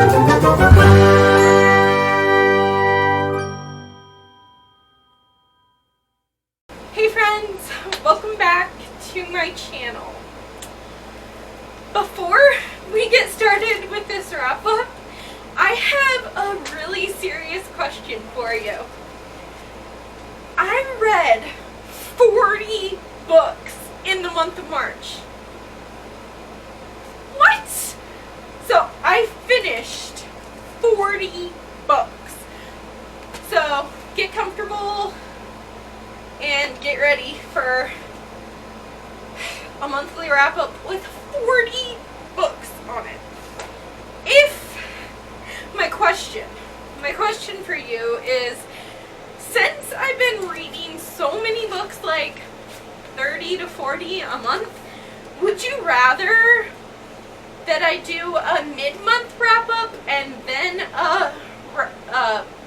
Hey friends, welcome back to my channel. Before we get started with this wrap up, I have a really serious question for you. I read 40 books in the month of March. What? So I finished 40 books. So get comfortable and get ready for a monthly wrap up with 40 books on it. My question for you is, since I've been reading so many books, like 30 to 40 a month, would you rather that I do a mid-month wrap-up and then a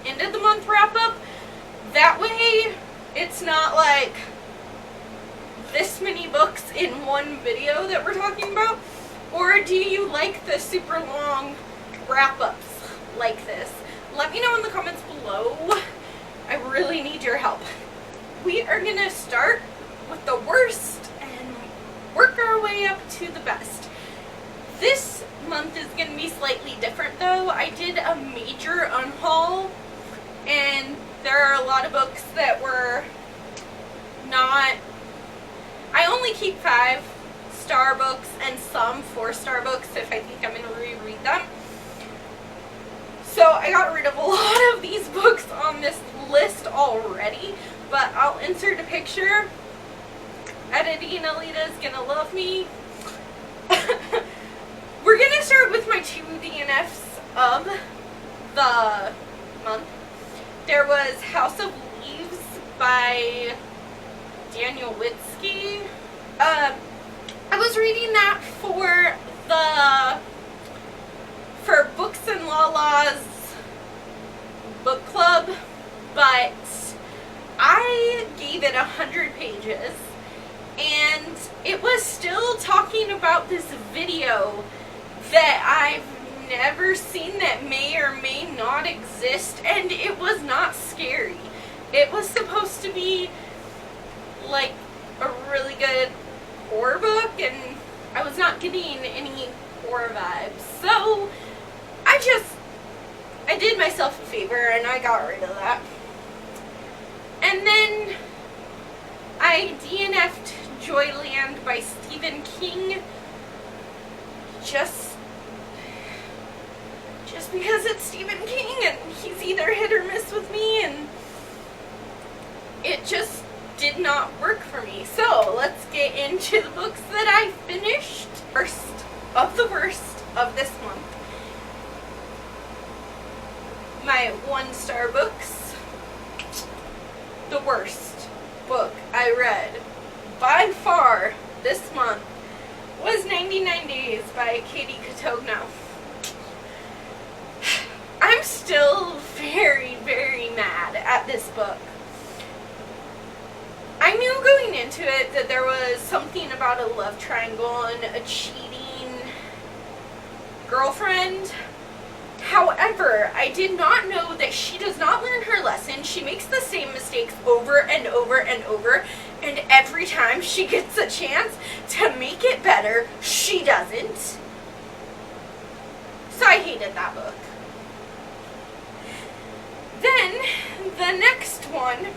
end of the month wrap-up? That way it's not like this many books in one video that we're talking about. Or do you like the super long wrap-ups like this? Let me know in the comments below. I really need your help. We are gonna start with the worst and work our way up to the best. This month is gonna be slightly different though. I did a major unhaul, and there are a lot of books that were not... I only keep 5-star books and some 4-star books if I think I'm going to reread them. So I got rid of a lot of these books on this list already, but I'll insert a picture. Editing Alita is going to love me. We're going to start with my 2 DNFs of the month. There was House of Leaves by Daniel Witzke. I was reading that for Books and Lala's book club, but I gave it 100 pages, and it was still talking about this video that I've never seen that may or may not exist, and it was not scary. It was supposed to be like a really good horror book, and I was not getting any horror vibes. So I did myself a favor and I got rid of that. And then I DNF'd Joyland by Stephen King just because it's Stephen King and he's either hit or miss with me, and it just did not work for me. So let's get into the books that I finished. First of the worst of this month, my 1-star books. The worst book I read by far this month was 99 Days by Katie Cotugno. I'm still very, very mad at this book. I knew going into it that there was something about a love triangle and a cheating girlfriend. However, I did not know that she does not learn her lesson. She makes the same mistakes over and over and over, and every time she gets a chance to make it better, she doesn't. So I hated that book. Then, the next one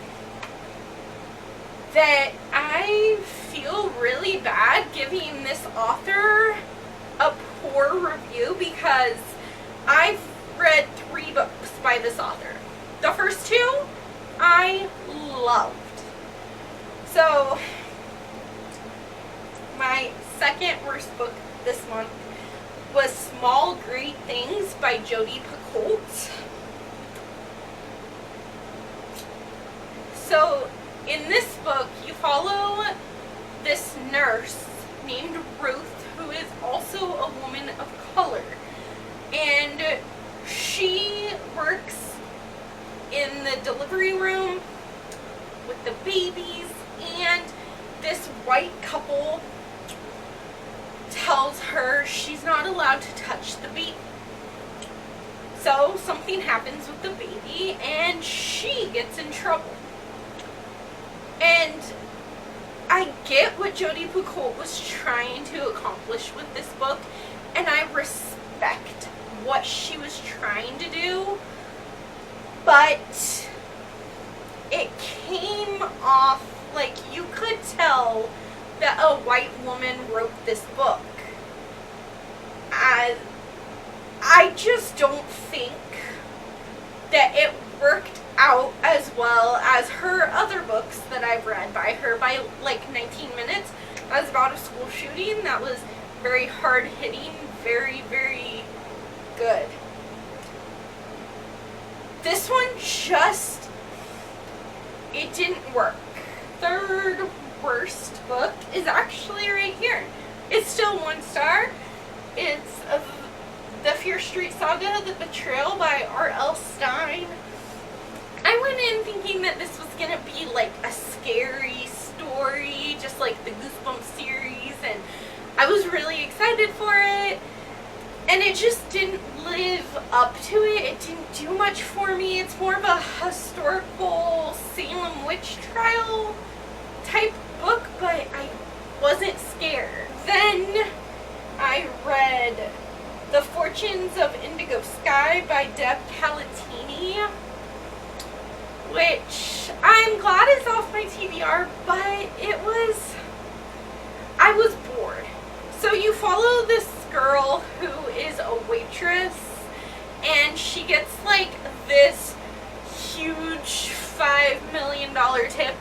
that I feel really bad giving this author a poor review, because I've read 3 books by this author. The first 2 I loved. So my second worst book this month was Small Great Things by Jodi Picoult. So in this book, you follow this nurse named Ruth, who is also a woman of color. And she works in the delivery room with the babies, and this white couple tells her she's not allowed to touch the baby. So something happens with the baby and she gets in trouble. And I get what Jodi Picoult was trying to accomplish with this book, and I respect what she was trying to do, but it came off like you could tell that a white woman wrote this book. I just don't think that it worked out as well as her other books that I've read by her. By like 19 Minutes, that was about a school shooting. That was very hard hitting, very, very good. This one just, it didn't work. Third worst book is actually right here. It's still 1 star. It's The Fear Street Saga, The Betrayal by R.L. Stine. I went in thinking that this was going to be like a scary story, just like the Goosebumps series, and I was really excited for it, and it just didn't live up to it. It didn't do much for me. It's more of a historical Salem witch trial type book, but I wasn't scared. Then I read The Fortunes of Indigo Sky by Deb Calatigny, which I'm glad is off my TBR, but I was bored. So you follow this girl who is a waitress, and she gets like this huge $5 million tip,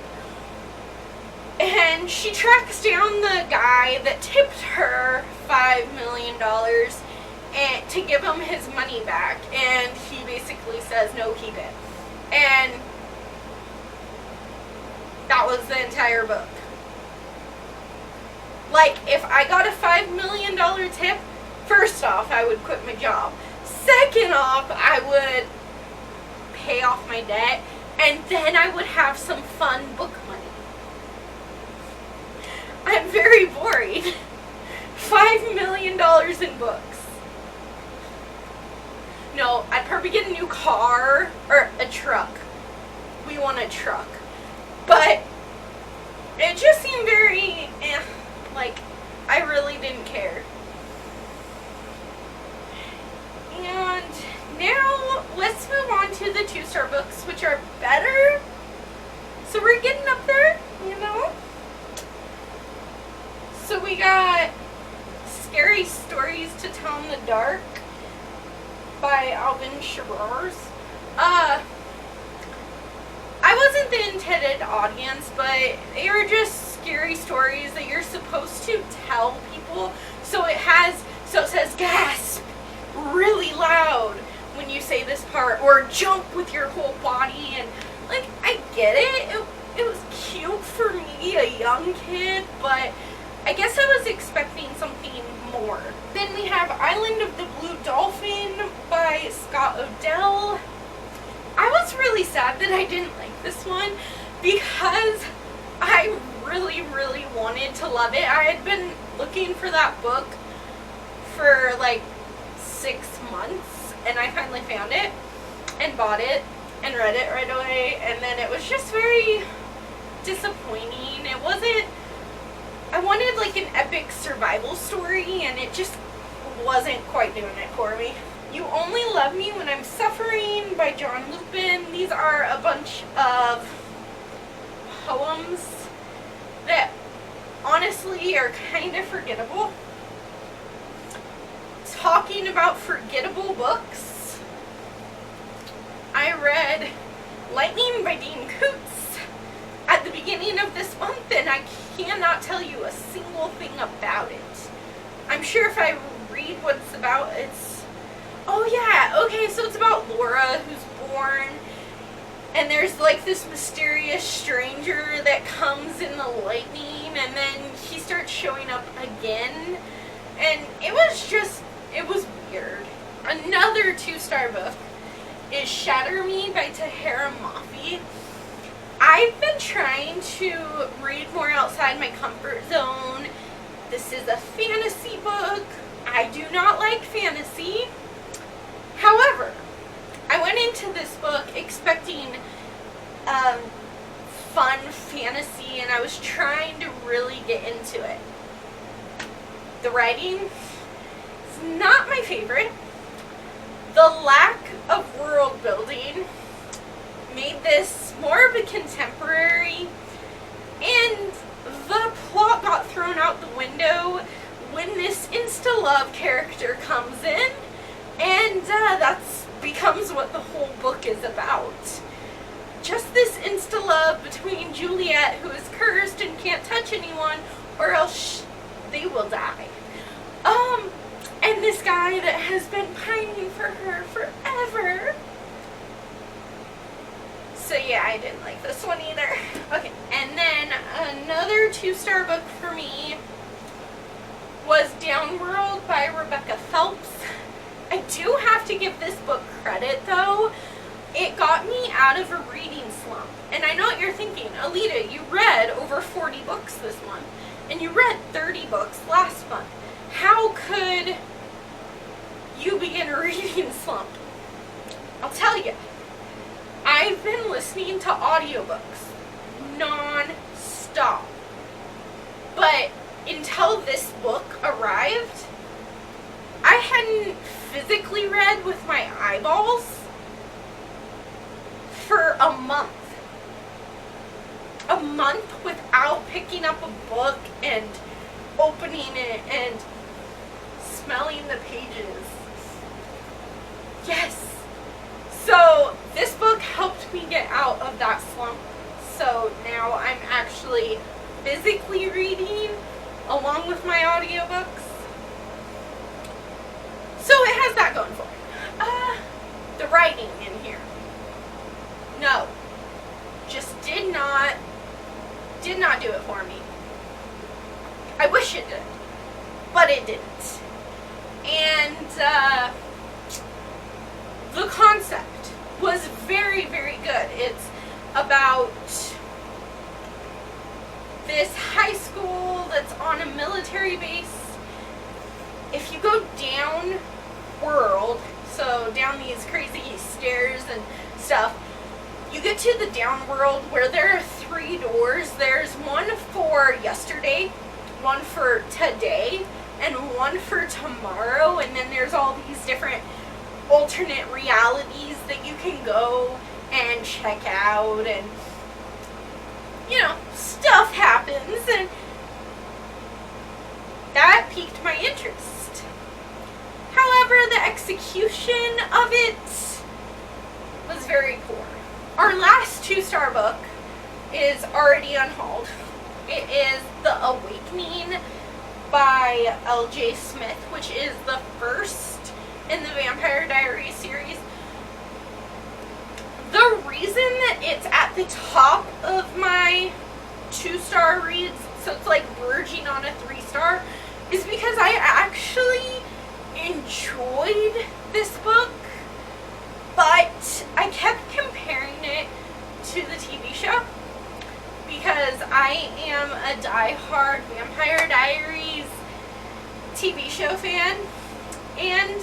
and she tracks down the guy that tipped her $5 million and to give him his money back, and he basically says no, keep it. And that was the entire book. Like, if I got a $5 million tip, first off, I would quit my job. Second off, I would pay off my debt, and then I would have some fun book money. I'm very worried. $5 million in books. No, I'd probably get a new car, or a truck. We want a truck. But it just seemed very, like, I really didn't care. And now, let's move on to the 2-star books, which are better. So we're getting up there, you know? So we got Scary Stories to Tell in the Dark by Alvin Schwartz. I wasn't the intended audience, but they are just scary stories that you're supposed to tell people. So it says gasp really loud when you say this part, or jump with your whole body, and like, I get it. It was cute for me, a young kid, but I guess I was expecting something more. Then we have Island of the Blue Dolphin by Scott Odell. I was really sad that I didn't like this one because I really, really wanted to love it. I had been looking for that book for like 6 months, and I finally found it and bought it and read it right away, and then it was just very disappointing. It wasn't, I wanted like an epic survival story, and it just wasn't quite doing it for me. You Only Love Me When I'm Suffering by John Lupin. These are a bunch of poems that honestly are kind of forgettable. Talking about forgettable books, I read Lightning by Dean Koontz at the beginning of this month, and I cannot tell you a single thing about it. I'm sure if I read what it's about, oh yeah, okay, so it's about Laura, who's born, and there's like this mysterious stranger that comes in the lightning, and then he starts showing up again, and it was weird. Another 2-star book is Shatter Me by Tahereh Mafi. I've been trying to read more outside my comfort zone. This is a fantasy book. I do not like fantasy. However, writing is not my favorite. The lack of world building made this more of a contemporary, and the plot got thrown out the window when this insta-love character comes in, and that's becomes what the whole book is about. Just this insta-love between Juliet, who is cursed and can't touch anyone, or else they will die. And this guy that has been pining for her forever. So yeah, I didn't like this one either. Okay, and then another 2-star book for me was Downworld by Rebecca Phelps. I do have to give this book credit though. It got me out of a reading slump. And I know what you're thinking, Alita, you read over 40 books this month, and you read 30 books last month. How could you be in a reading slump? I'll tell you. I've been listening to audiobooks non-stop. But until this book arrived, I hadn't physically read with my eyeballs for a month. A month without picking up a book and opening it and smelling the pages. Yes. So this book helped me get out of that slump. So now I'm actually physically reading along with my audiobooks. So it has that going for it. The writing in here. No. Just did not do it for me. I wish it did, but it didn't. And the concept was very, very good. It's about this high school that's on a military base. If you go down world, so down these crazy stairs and stuff, you get to the down world where there are 3 doors. There's one for yesterday, one for today, and one for tomorrow, and then there's all these different alternate realities that you can go and check out, and you know, stuff happens, and that piqued my interest. However, the execution of it was very poor. Our last 2-star book is already unhauled. It is The Awakening by L.J. Smith, which is the first in the Vampire Diaries series. The reason that it's at the top of my 2-star reads, so it's like verging on a 3-star, is because I actually enjoyed this book, but I kept comparing it to the TV show because I am a die-hard Vampire Diaries TV show fan, and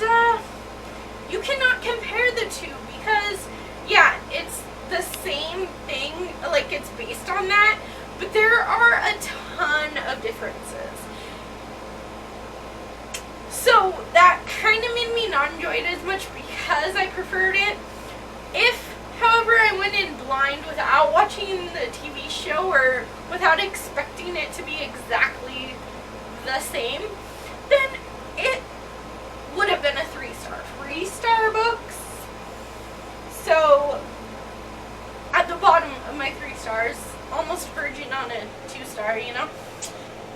you cannot compare the two because, yeah, it's the same thing, like it's based on that, but there are a ton of differences. So that kind of made me not enjoy it as much because I preferred it. If, however, I went in blind without watching the TV show or without expecting it to be exactly the same, then it would have been a 3-star. 3-star books. So at the bottom of my 3 stars, almost verging on a 2-star, you know,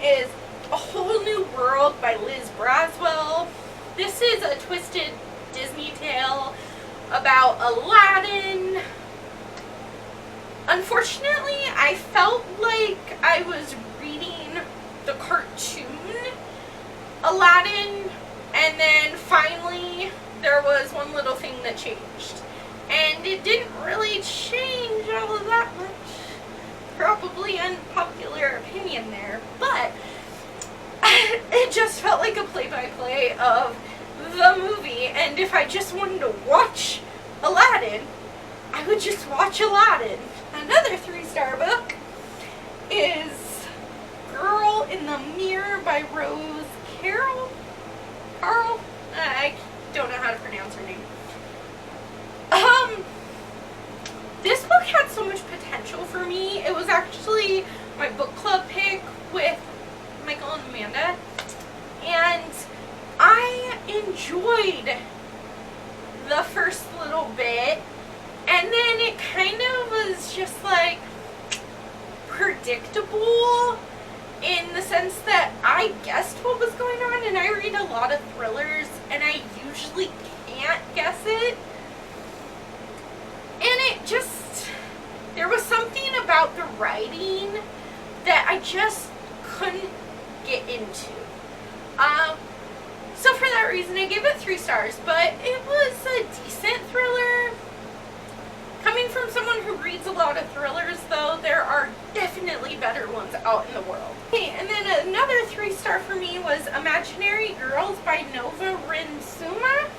is A Whole New World by Liz Braswell. This is a twisted Disney tale about Aladdin. Unfortunately, I felt like I was reading the cartoon Aladdin, and then finally there was one little thing that changed. And it didn't really change all of that much. Probably unpopular opinion there, but it just felt like a play-by-play of the movie, and if I just wanted to watch Aladdin, I would just watch Aladdin. Another 3-star book is Girl in the Mirror by Rose Carl, I don't know how to pronounce her name. This book had so much potential for me. It was actually my book club pick with Michael and Amanda, and I enjoyed the first little bit, and then it kind of was just like predictable in the sense that I guessed what was going on, and I read a lot of thrillers and I usually can't guess it. And it just, there was something about the writing that I just couldn't get into. So for that reason I gave it 3 stars, but it was a decent thriller. Coming from someone who reads a lot of thrillers, though, there are definitely better ones out in the world. Okay, and then another 3-star for me was Imaginary Girls by Nova Rinsuma.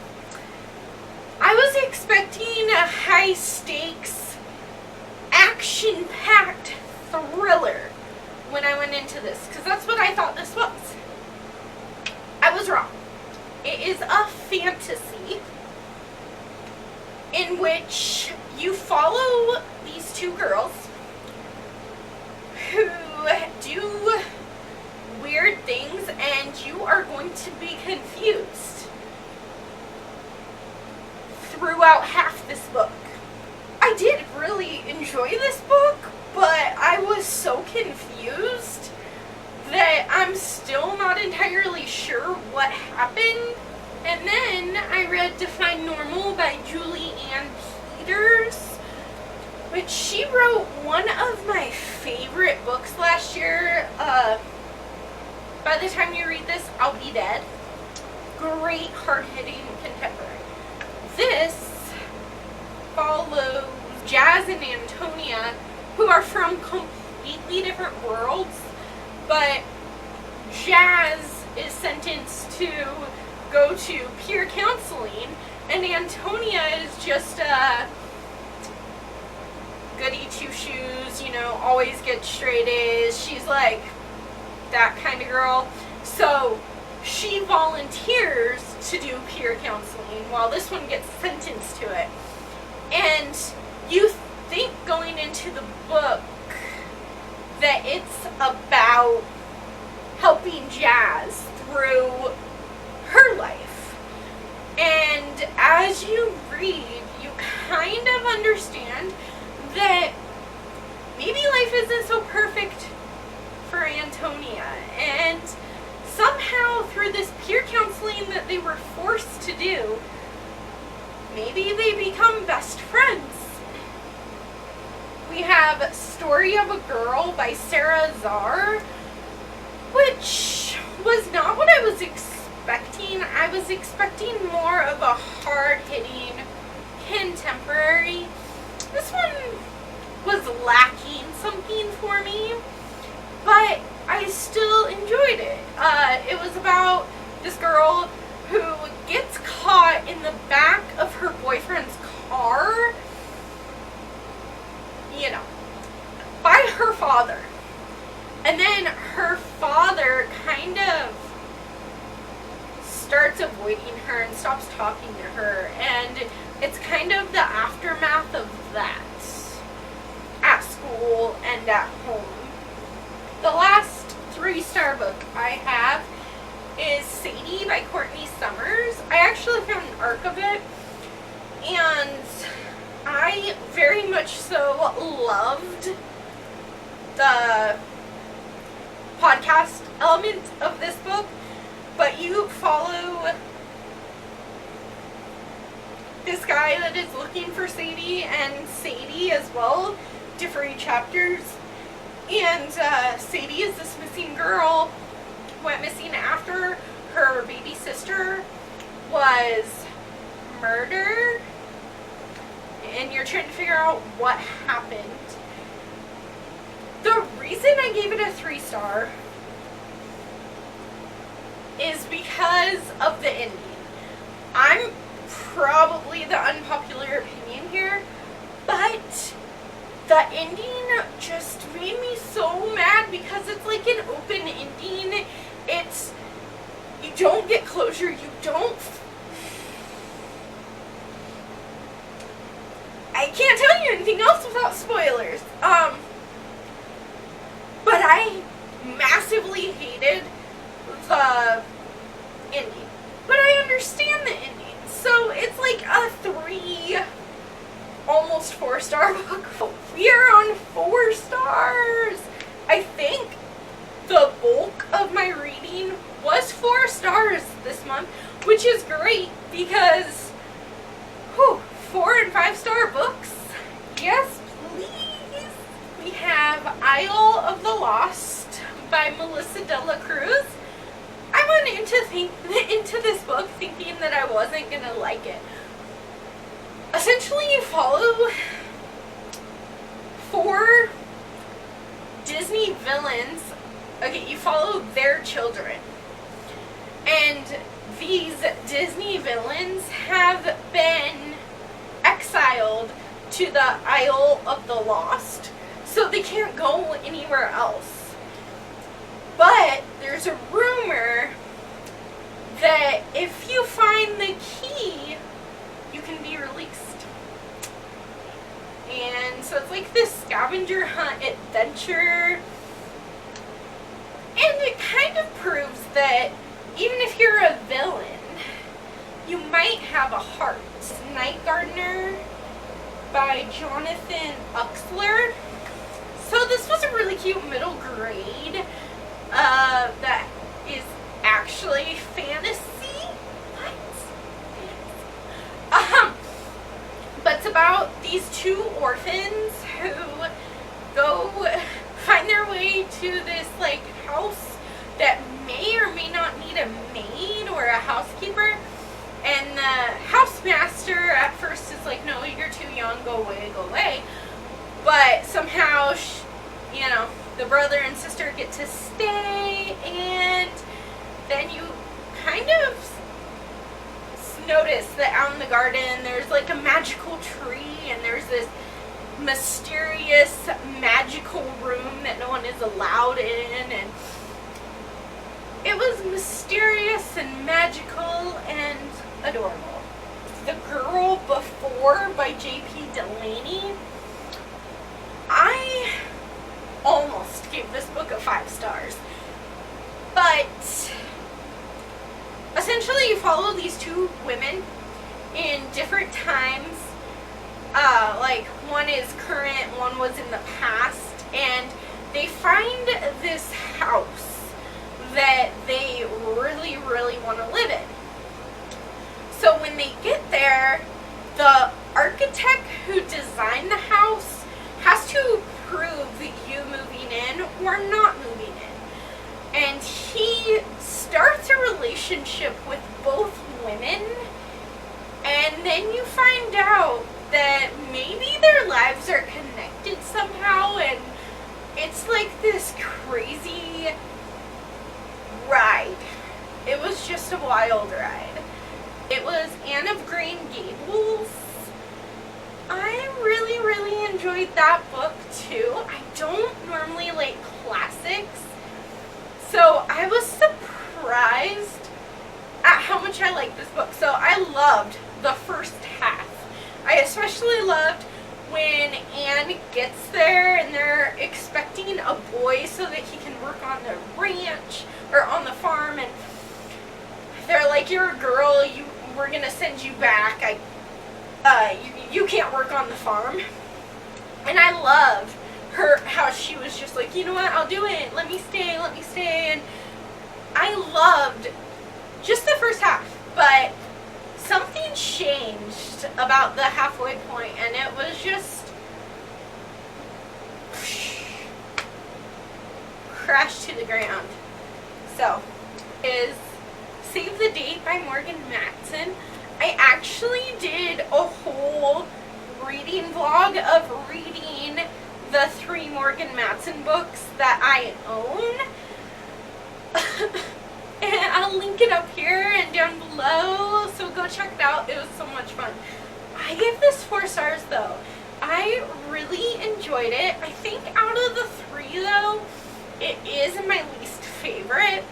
I was expecting a high-stakes, action-packed thriller when I went into this, because that's what I thought this was. I was wrong. It is a fantasy in which you follow these 2 girls who do weird things, and you are going to be confused throughout half this book. I did really enjoy this book, but I was so confused that I'm still not entirely sure what happened. And then I read Define Normal by Julie Ann Peters, which she wrote one of my favorite books last year. By the time you read this, I'll be dead. Great hard-hitting contemporary. This follows Jazz and Antonia, who are from completely different worlds, but Jazz is sentenced to go to peer counseling, and Antonia is just a goody two-shoes, you know, always gets straight A's. She's like that kind of girl. So she volunteers to do peer counseling while this one gets sentenced to it. And you think going into the book that it's about helping Jazz through her life. And as you read, you kind of understand that maybe life isn't so perfect for Antonia. And somehow through this peer counseling that they were forced to do, maybe they become best friends. We have Story of a Girl by Sarah Zarr, which was not what I was expecting. I was expecting more of a hard-hitting contemporary. This one was lacking something for me, but I still enjoyed it. It was about this girl who gets caught in the back of her boyfriend's car, you know, by her father. And then her father kind of starts avoiding her and stops talking to her, and it's kind of the aftermath of that at school and at home. The last 3-star book I have is Sadie by Courtney Summers. I actually found an arc of it, and I very much so loved the podcast element of this book, but you follow this guy that is looking for Sadie and Sadie as well, different chapters. And Sadie is this missing girl, went missing after her baby sister was murdered, and you're trying to figure out what happened. The reason I gave it a 3-star is because of the ending. I'm probably the unpopular opinion here, but the ending just made me so mad because it's like an open ending. don't get closure. You don't. I can't tell you anything else without spoilers. But I massively hated the ending. But I understand the ending. So it's like a 3, almost 4-star book. We are on 4 stars. I think the bulk of my reading was 4 stars this month, which is great because 4 and 5-star books. This we have Isle of the Lost by Melissa De La Cruz. I went into this book thinking that I wasn't going to like it. Essentially, you follow 4 Disney villains. Okay, you follow their children. And these Disney villains have been exiled to the Isle of the Lost, so they can't go anywhere else. But there's a rumor that if you find the key, you can be released. And so it's like this scavenger hunt adventure. And it kind of proves that even if you're a villain, you might have a heart. Night Gardener by Jonathan Uxler. So this was a really cute middle grade that is actually fantasy. What? But it's about these 2 orphans who go find their way to this like house that may or may not need a maid or a housekeeper. And the housemaster at first is like, no, you're too young, go away, go away. But somehow, the brother and sister get to stay, and then you kind of notice that out in the garden there's like a magical tree, and there's this mysterious magical room that no one is allowed in, and it was mysterious and magical and adorable. The Girl Before by J.P. Delaney. I almost gave this book a 5 stars. But essentially you follow these 2 women in different times. Like one is current, one was in the past, and they find this house that they really, really want to live in. So when they get there, the architect who designed the house has to prove you moving in or not moving in. And he starts a relationship with both women, and then you find out that maybe their lives are connected somehow, and it's like this crazy ride. It was just a wild ride. It was Anne of Green Gables. I really, really enjoyed that book too. I don't normally like classics, so I was surprised at how much I liked this book. So I loved the first half. I especially loved when Anne gets there and they're expecting a boy so that he can work on the ranch or on the farm, and they're like, you're a girl, we're gonna send you back. You can't work on the farm. And I loved how she was just like, you know what, I'll do it, let me stay, and I loved just the first half, but something changed about the halfway point, and it was just crashed to the ground. So, is Save the Date by Morgan Matson. I actually did a whole reading vlog of reading the 3 Morgan Matson books that I own. And I'll link it up here and down below, so go check it out. It was so much fun. I gave this 4 stars though. I really enjoyed it. I think out of the 3 though, it is my least favorite.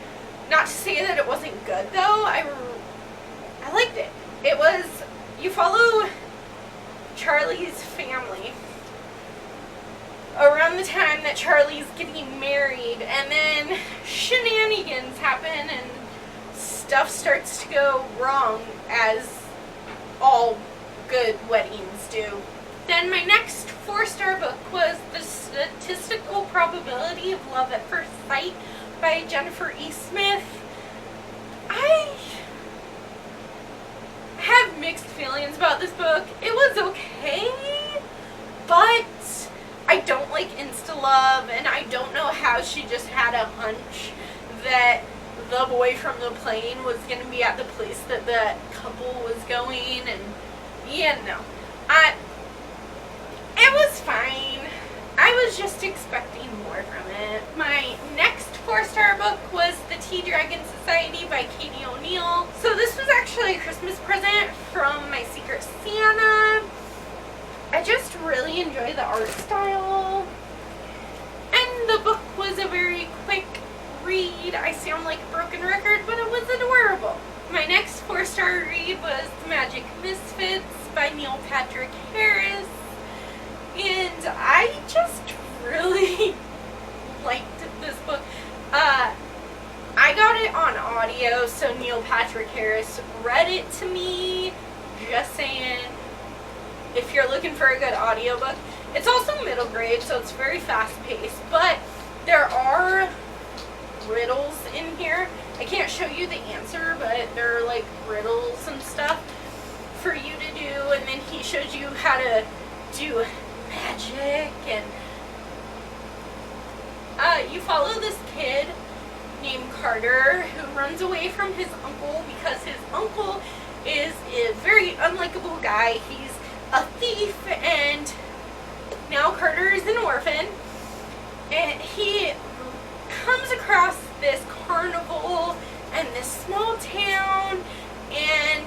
Not to say that it wasn't good though. I liked it. It was, you follow Charlie's family around the time that Charlie's getting married, and then shenanigans happen and stuff starts to go wrong, as all good weddings do. Then my next 4-star book was The Statistical Probability of Love at First Sight by Jennifer E. Smith. I have mixed feelings about this book. It was okay, but I don't like insta-love, and I don't know how she just had a hunch that the boy from the plane was going to be at the place that the couple was going, and yeah, no. It was fine. I was just expecting more from it. My next 4-star book was The Tea Dragon Society by Katie O'Neill. So this was actually a Christmas present from my Secret Santa. I just really enjoy the art style. And the book was a very quick read. I sound like a broken record, but it was adorable. My next 4-star read was The Magic Misfits by Neil Patrick Harris. And I just really liked this book. I got it on audio, so Neil Patrick Harris read it to me. Just saying, if you're looking for a good audiobook. It's also middle grade, so it's very fast paced, but there are riddles in here. I can't show you the answer, but there are like riddles and stuff for you to do, and then he shows you how to do magic, and you follow this kid named Carter who runs away from his uncle because his uncle is a very unlikable guy. He's a thief, and now Carter is an orphan, and he comes across this carnival and this small town, and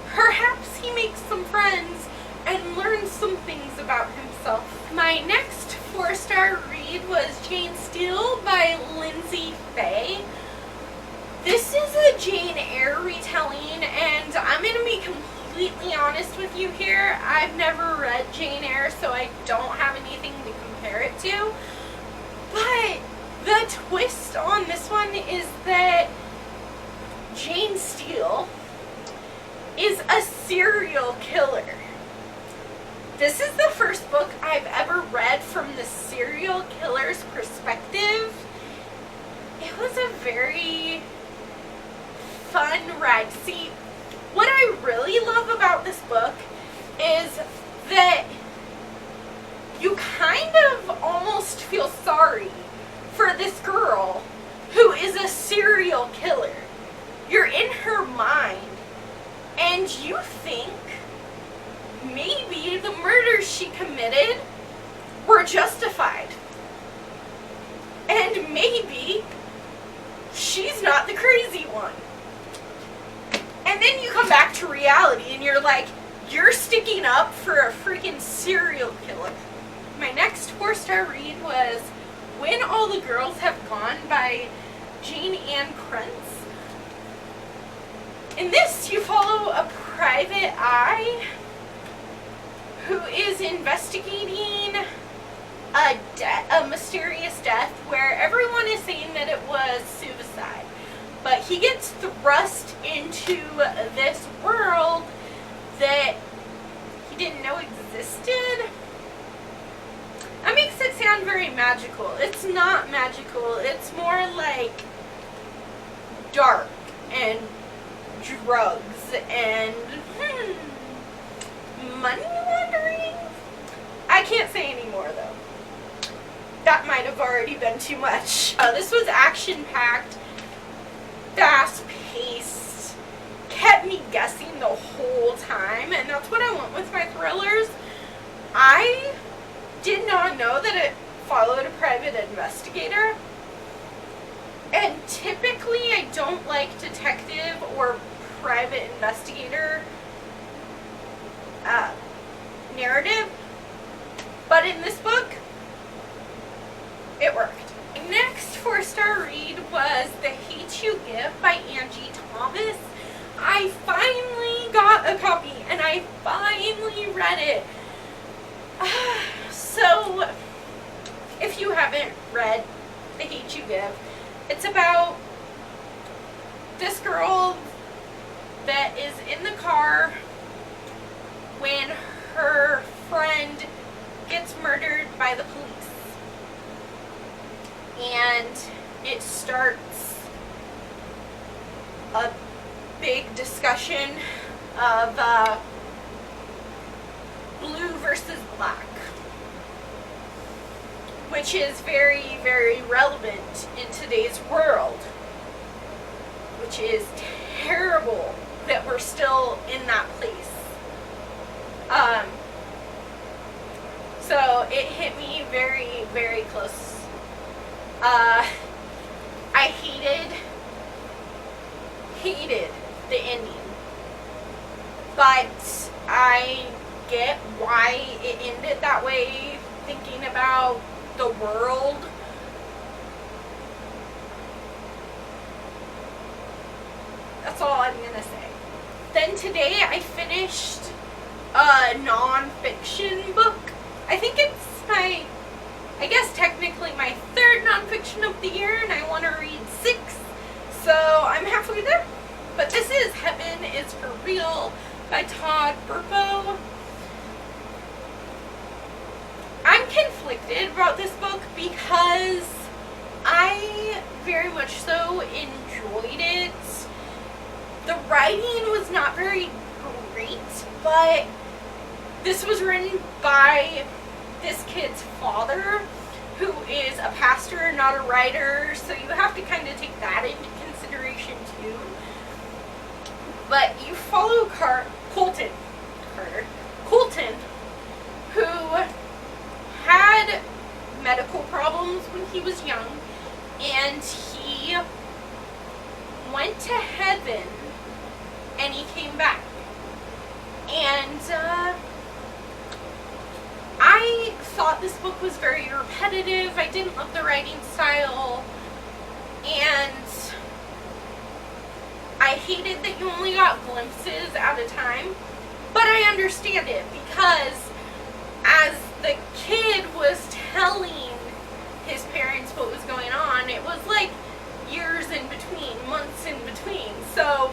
perhaps he makes some friends and learns some things about himself. My next 4-star read was Jane Steele by Lindsay Fay. This is a Jane Eyre retelling, and I'm going to be completely honest with you here. I've never read Jane Eyre, so I don't have anything to compare it to. But the twist on this one is that Jane Steele is a serial killer. This is the first book I've ever read from the serial killer's perspective. It was a very fun ride. See, what I really love about this book is that you kind of almost feel sorry for this girl who is a serial killer. You're in her mind, and you think maybe the murders she committed were justified. And maybe she's not the crazy one. And then you come back to reality and you're like, you're sticking up for a freaking serial killer. My next 4-star read was When All the Girls Have Gone by Jane Ann Krentz. In this, you follow a private eye who is investigating a mysterious death where everyone is saying that it was suicide. But he gets thrust into this world that he didn't know existed. That makes it sound very magical. It's not magical. It's more like dark and drugs and money laundering. I can't say anymore though. That might have already been too much. This was action-packed, fast-paced, kept me guessing the whole time, and that's what I want with my thrillers. I did not know that it followed a private investigator, and typically I don't like detective or private investigator narrative, but in this book it worked. Next 4-star read was The Hate You Give by Angie Thomas. I finally got a copy and I finally read it. So, if you haven't read The Hate You Give, it's about this girl that is in the car when her friend gets murdered by the police. And it starts a big discussion of blue versus black, which is very, very relevant in today's world, which is terrible that we're still in that place. So it hit me very, very close. I hated the ending, but I get why it ended that way, thinking about the world. That's all I'm gonna say. Then today I finished a non-fiction book. I think it's I guess technically my third non-fiction of the year, and I want to read 6, so I'm halfway there. But this is Heaven is for Real by Todd Burpo. I'm conflicted about this book because I very much so enjoyed it. The writing was not very great, but this was written by this kid's father, who is a pastor, not a writer, so you have to kind of take that into consideration too. But you follow Colton, who had medical problems when he was young, and he went to heaven, and he came back. And I thought this book was very repetitive. I didn't love the writing style, and I hated that you only got glimpses at a time. But I understand it, because as the kid was telling his parents what was going on, it was like years in between, months in between. So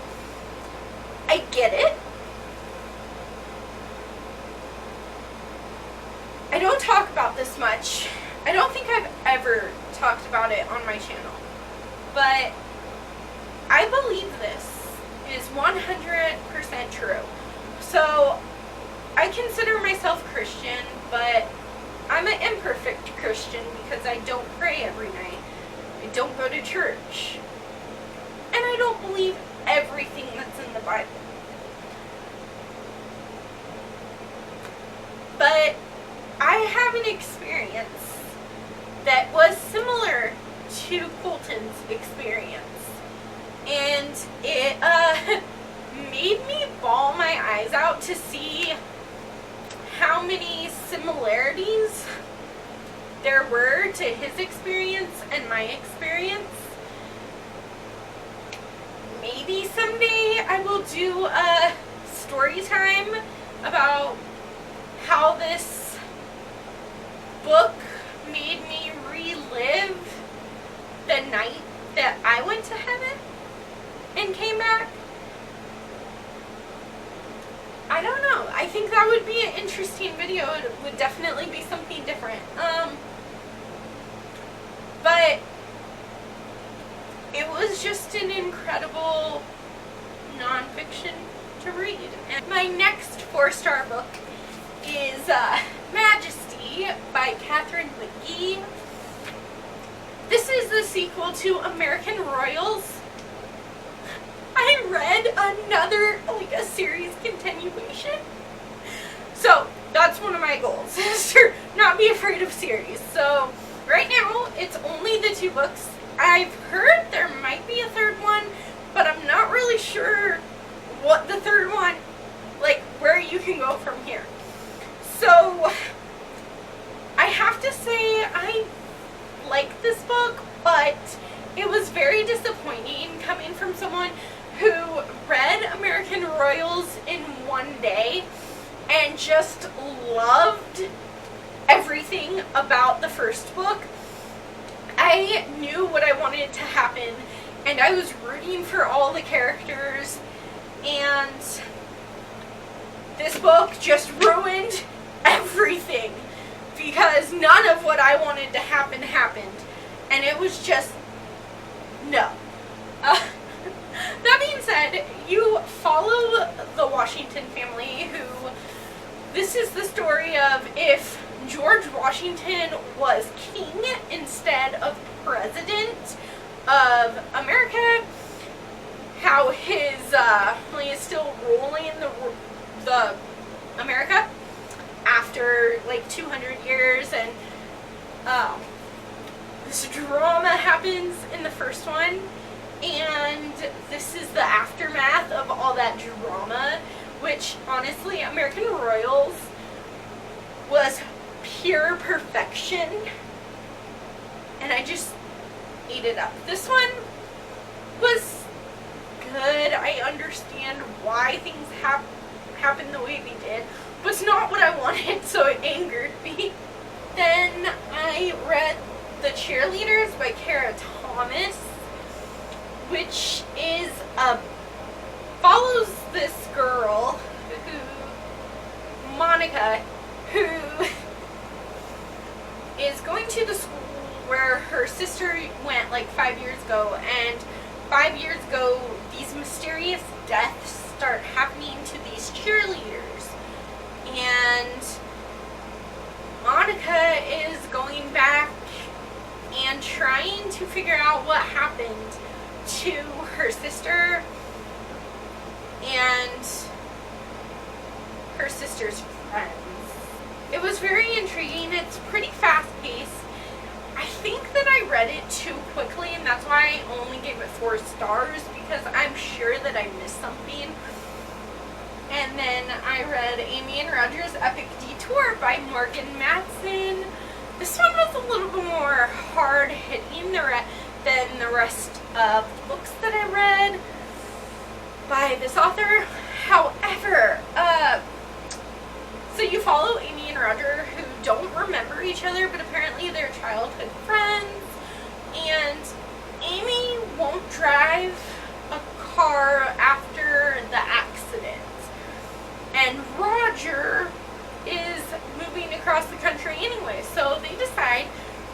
I get it. I don't talk about this much. I don't think I've ever talked about it on my channel. But I believe this is 100% true. So I consider myself Christian, but I'm an imperfect Christian because I don't pray every night. I don't go to church. And I don't believe everything that's in the Bible. But I have an experience that was similar to Colton's experience. And it made me bawl my eyes out to see how many similarities there were to his experience and my experience. Maybe someday I will do a story time about how this book made me relive the night that I went to heaven and came back. I don't know. I think that would be an interesting video. It would definitely be something different. But it was just an incredible nonfiction to read. And my next 4-star book is Majesty by Catherine McGee. This is the sequel to American Royals. I read another, a series continuation. So, that's one of my goals, is to not be afraid of series. So, right now, it's only the 2 books. I've heard there might be a 3rd one, but I'm not really sure what the 3rd one, where you can go from here. So, I have to say, I like this book, but it was very disappointing coming from someone who read American Royals in one day and just loved everything about the first book. I knew what I wanted to happen, and I was rooting for all the characters, and this book just ruined everything because none of what I wanted to happen happened, and it was just no. That being said, you follow the Washington family, who, this is the story of if George Washington was king instead of president of America, how his, he is still ruling the America after like 200 years, and this drama happens in the first one, and this is the aftermath of all that drama, which honestly, American Royals was pure perfection, and I just ate it up. This one was good. I understand why things happened the way they did, but it's not what I wanted, so it angered me. Then I read The Cheerleaders by Kara Thomas, which is follows this girl who, Monica, who is going to the school where her sister went like 5 years ago, and 5 years ago these mysterious deaths start happening to these cheerleaders, and Monica is going back and trying to figure out what happened to her sister and her sister's friends. It was very intriguing. It's pretty fast-paced. I think that I read it too quickly, and that's why I only gave it 4 stars, because I'm sure that I missed something. And then I read Amy and Roger's Epic Detour by Morgan Matson. This one was a little bit more hard-hitting than the rest of the books that I read by this author. However, so you follow Amy and Roger, who don't remember each other, but apparently they're childhood friends, and Amy won't drive a car after the accident, and Roger is moving across the country anyway, so they decide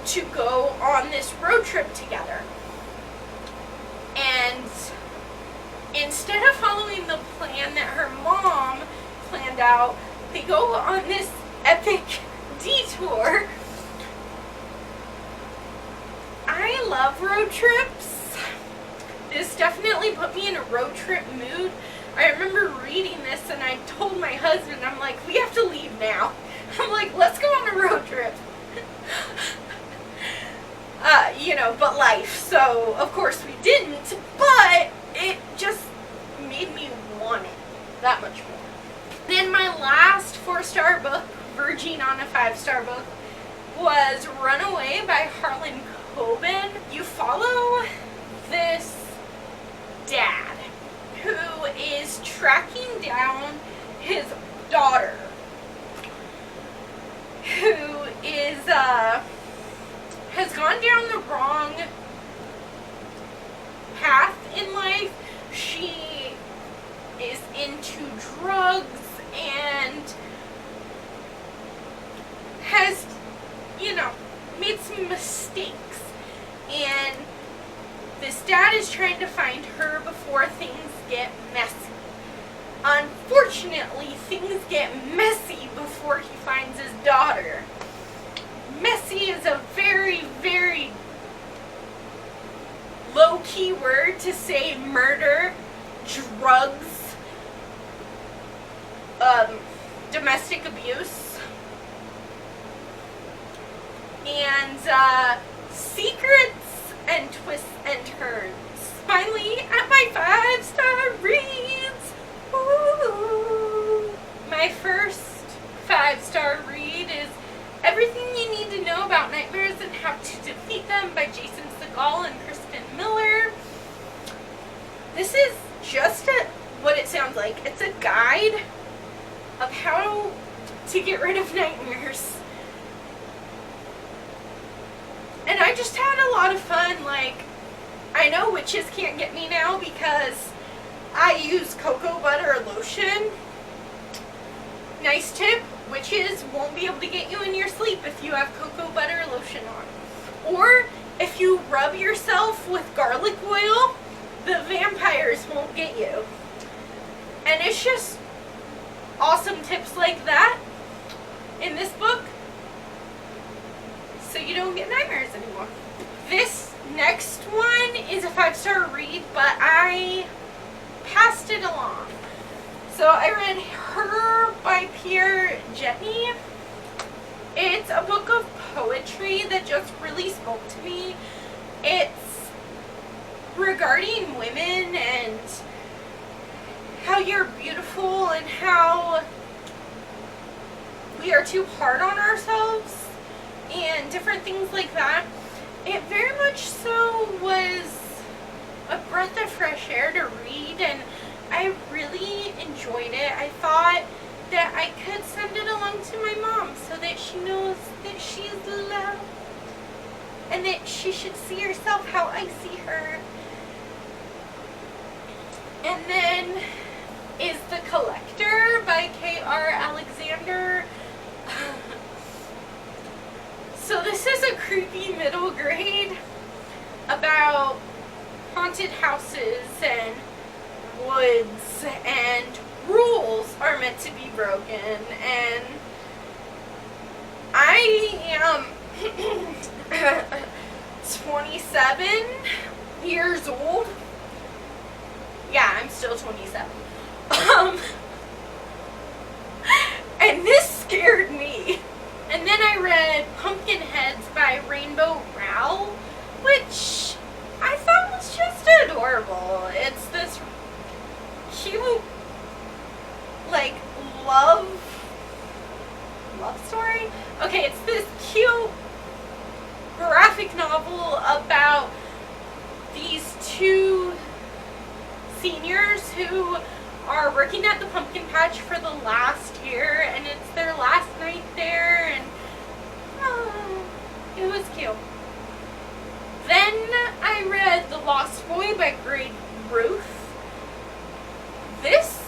to go on this road trip together. And instead of following the plan that her mom planned out, they go on this epic detour. I love road trips. This definitely put me in a road trip mood. I remember reading this and I told my husband, I'm like, we have to leave now. I'm like, let's go on a road trip. But life. So, of course we didn't, but it just made me want it that much more. Then my last 4-star book, verging on a 5-star book, was Runaway by Harlan Coben. You follow this dad who is tracking down his daughter, who is, has gone down the wrong path in life. She is into drugs and has, made some mistakes. And this dad is trying to find her before things get messy. Unfortunately, things get messy before he finds his daughter. Messy is a very, very low-key word to say murder, drugs, domestic abuse, and secrets and twists and turns. Finally, at my 5-star reads. Ooh. My first 5-star read is Everything You Need to Know About Nightmares and How to Defeat Them by Jason Segel and Kristen Miller. This is just what it sounds like. It's a guide of how to get rid of nightmares. And I just had a lot of fun. Like, I know witches can't get me now because I use cocoa butter lotion. Nice tip, witches won't be able to get you in your sleep if you have cocoa butter lotion on. Or if you rub yourself with garlic oil, the vampires won't get you. And it's just awesome tips like that in this book so you don't get nightmares anymore. This next one is a 5-star read, but I passed it along. So I read Her by Pierre Jetney. It's a book of poetry that just really spoke to me. It's regarding women and how you're beautiful and how we are too hard on ourselves and different things like that. It very much so was a breath of fresh air to read, and I really enjoyed it. I thought that I could send it along to my mom so that she knows that she is loved and that she should see herself how I see her. And then is The Collector by K.R. Alexander. So this is a creepy middle grade about haunted houses and woods, and rules are meant to be broken, and I am 27 years old. Yeah, I'm still 27. And this scared me. And then I read Pumpkinheads by Rainbow Rowell, which I thought was just adorable. It's this cute, like, love story? Okay, it's this cute graphic novel about these two seniors who are working at the pumpkin patch for the last year, and it's their last night there, and it was cute. Then I read The Lost Boy by Greg Ruth. This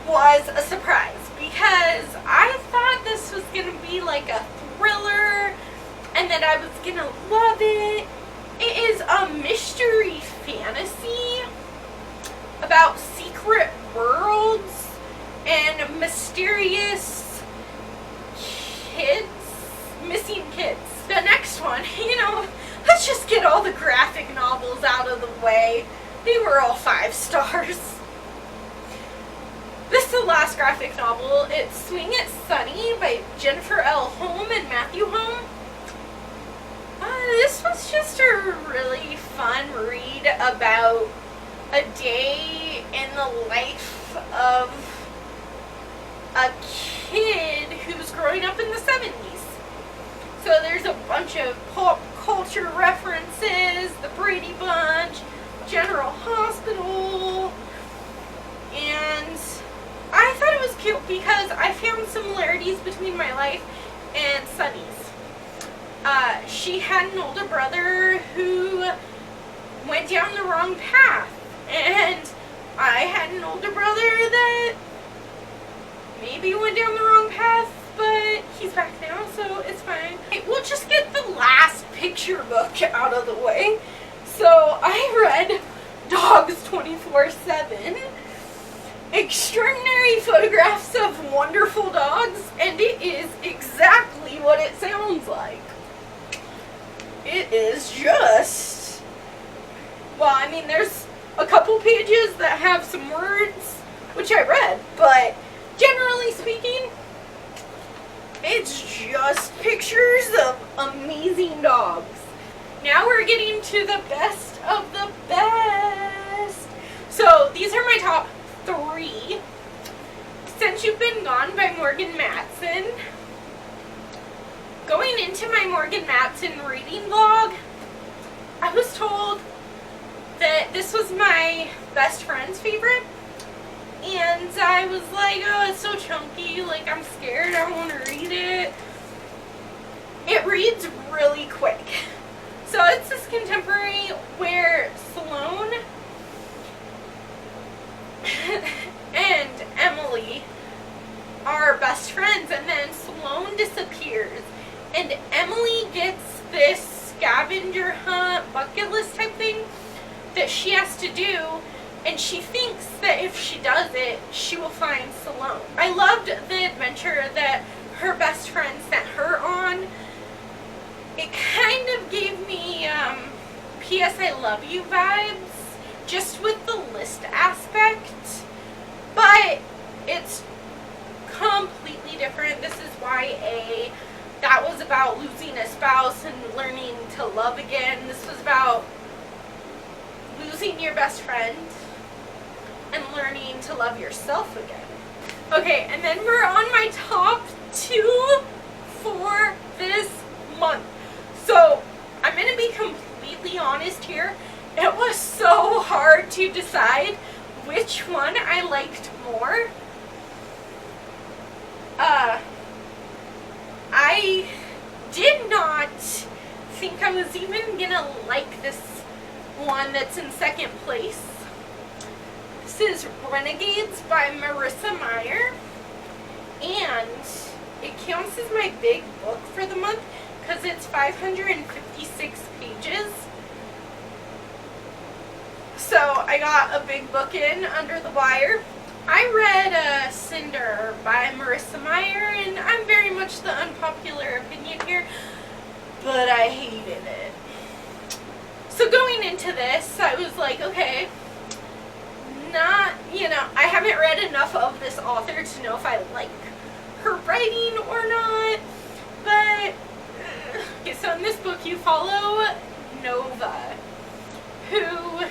was a surprise because I thought this was going to be like a thriller and that I was going to love it. It is a mystery fantasy about secret worlds and mysterious kids, missing kids. The next one, let's just get all the graphic novels out of the way. They were all 5 stars. This is the last graphic novel. It's Swing It Sunny by Jennifer L. Holm and Matthew Holm. This was just a really fun read about a day in the life of a kid who's growing up in the 70s. So there's a bunch of pop culture references, the Brady Bunch, General Hospital, and I thought it was cute because I found similarities between my life and Sunny's. She had an older brother who went down the wrong path, and I had an older brother that maybe went down the wrong path, but he's back now, so it's fine. We'll just get the last picture book out of the way. So I read Dogs 24/7, Extraordinary Photographs of Wonderful Dogs, and it is exactly what it sounds like. It is just, well, I mean, there's a couple pages that have some words, which I read, but generally speaking, it's just pictures of amazing dogs. Now we're getting to the best of the best. So these are my top 3. Since You've Been Gone by Morgan Matson. Going into my Morgan Matson reading vlog, I was told that this was my best friend's favorite, and I was like, oh, it's so chunky, like, I'm scared, I don't want to read it. It reads really quick. So it's this contemporary where Sloane and Emily are best friends, and then Sloane disappears, and Emily gets this scavenger hunt bucket list type thing that she has to do, and she thinks that if she does it, she will find Sloane. I loved the adventure that her best friend sent her on. It kind of gave me P.S. I Love You vibes, just with the list aspect, but it's completely different. This is YA. That was about losing a spouse and learning to love again. This was about losing your best friend and learning to love yourself again. Okay, and then we're on my top 2 for this month. So, I'm going to be completely honest here. It was so hard to decide which one I liked more. I did not think I was even going to like this one that's in second place. This is Renegades by Marissa Meyer, and it counts as my big book for the month because it's 556 pages. So I got a big book in under the wire. I read Cinder by Marissa Meyer, and I'm very much the unpopular opinion here, but I hated it. So going into this, I was like, okay, I haven't read enough of this author to know if I like her writing or not, but, okay, so in this book you follow Nova, who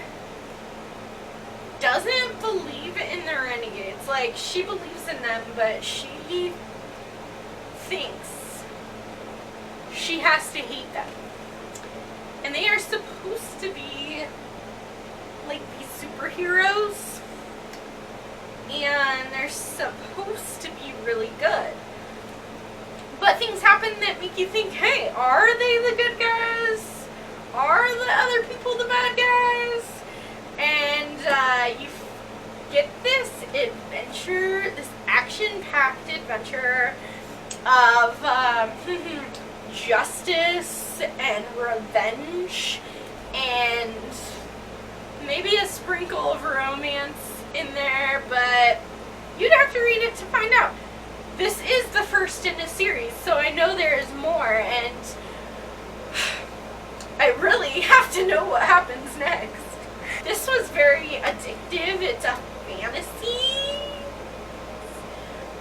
doesn't believe in the renegades. Like, she believes in them, but she thinks she has to hate them. And they are supposed to be like these superheroes, and they're supposed to be really good. But things happen that make you think, hey, are they the good guys? Are the other people the bad guys? And you get this adventure, this action-packed adventure of justice and revenge and maybe a sprinkle of romance in there, but you'd have to read it to find out. This is the first in a series, so I know there is more, and I really have to know what happens next. This was very addictive. It's a fantasy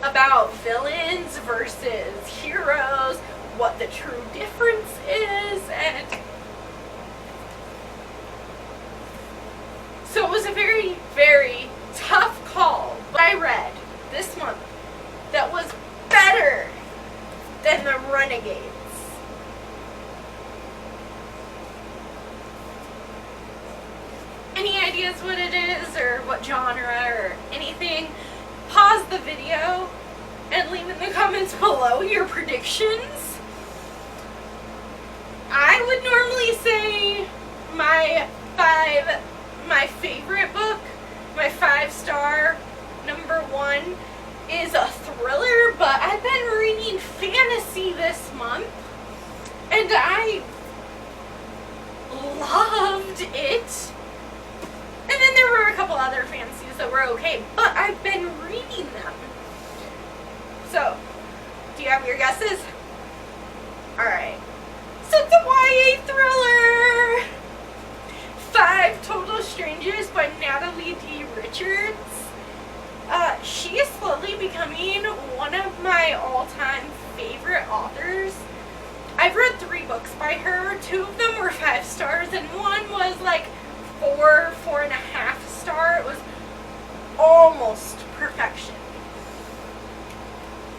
about villains versus heroes, what the true difference is, and so it was a very, very tough call. But I read this month that was better than the Renegades. Any ideas what it is or what genre or anything? Pause the video and leave in the comments below your predictions. I would normally say my favorite book, my 5-star number 1 is a thriller, but I've been reading fantasy this month and I loved it. And then there were a couple other fantasies that were okay, but I've been reading them. So, do you have your guesses? Alright. So it's a YA thriller! 5 Total Strangers by Natalie D. Richards. She is slowly becoming one of my all-time favorite authors. I've read 3 books by her. 2 of them were 5 stars, and one was like 4.5 star. It was almost perfection.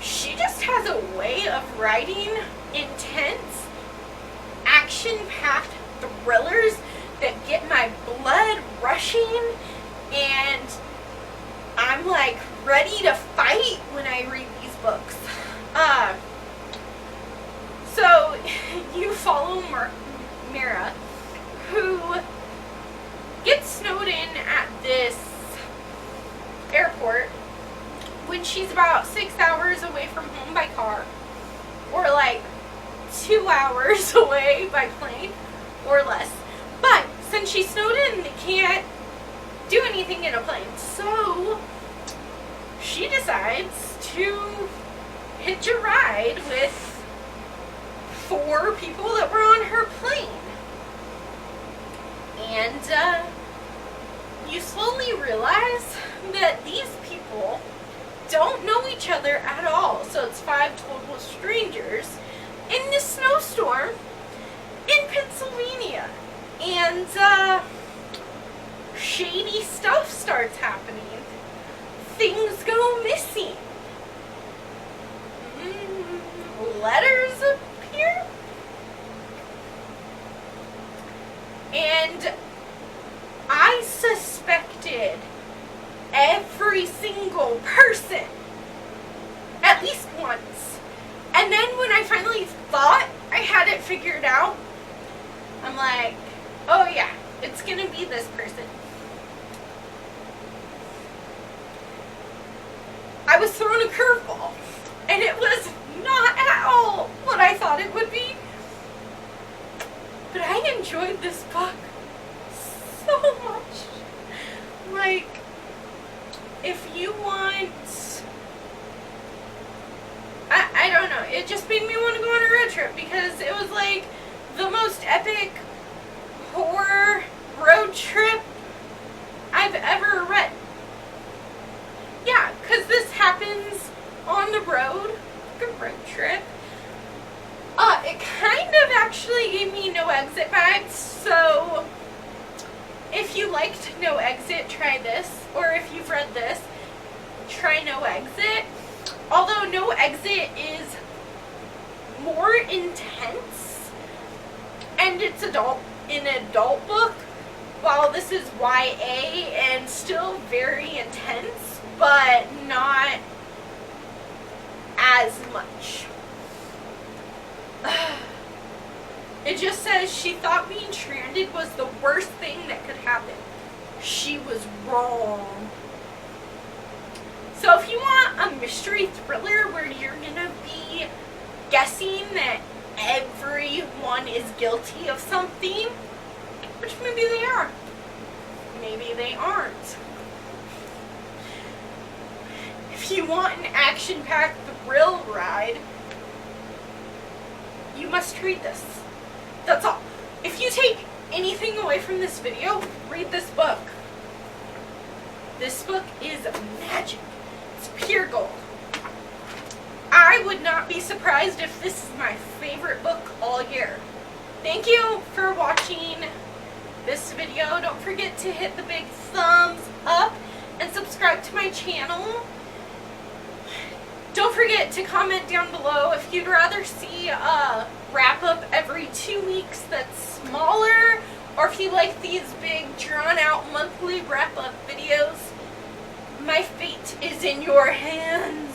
She just has a way of writing intense, action-packed thrillers that get my blood rushing, and I'm like ready to fight when I read these books. So you follow Mira, who gets snowed in at this airport when she's about 6 hours away from home by car, or like 2 hours away by plane, or less. But since she's snowed in, they can't do anything in a plane. So she decides to hitch a ride with 4 people that were on her plane. And you slowly realize that these people don't know each other at all. So it's 5 total strangers in this snowstorm in Pennsylvania. And shady stuff starts happening. Things go missing. Letters appear. And I suspected every single person at least once. And then when I finally thought I had it figured out, I'm like, oh yeah, it's gonna be this person. I was thrown a curveball, and it was not at all what I thought it would be. But I enjoyed this book so much. Like, if you want, I don't know, it just made me want to go on a road trip, because it was like the most epic horror road trip I've ever read. Yeah, because this happens on the road, like a road trip. It kind of actually gave me No Exit vibes, so if you liked No Exit, try this. Or if you've read this, try No Exit. Although No Exit is more intense, and it's an adult book, while this is YA and still very intense, but not as much. It just says she thought being stranded was the worst thing that could happen. She was wrong. So if you want a mystery thriller where you're gonna be guessing that everyone is guilty of something, which maybe they are, maybe they aren't. If you want an action-packed thrill ride, you must read this. That's all. If you take anything away from this video, read this book. This book is magic. It's pure gold. I would not be surprised if this is my favorite book all year. Thank you for watching this video. Don't forget to hit the big thumbs up and subscribe to my channel. Don't forget to comment down below if you'd rather see a wrap-up every 2 weeks that's smaller, or if you like these big, drawn-out monthly wrap-up videos. My fate is in your hands.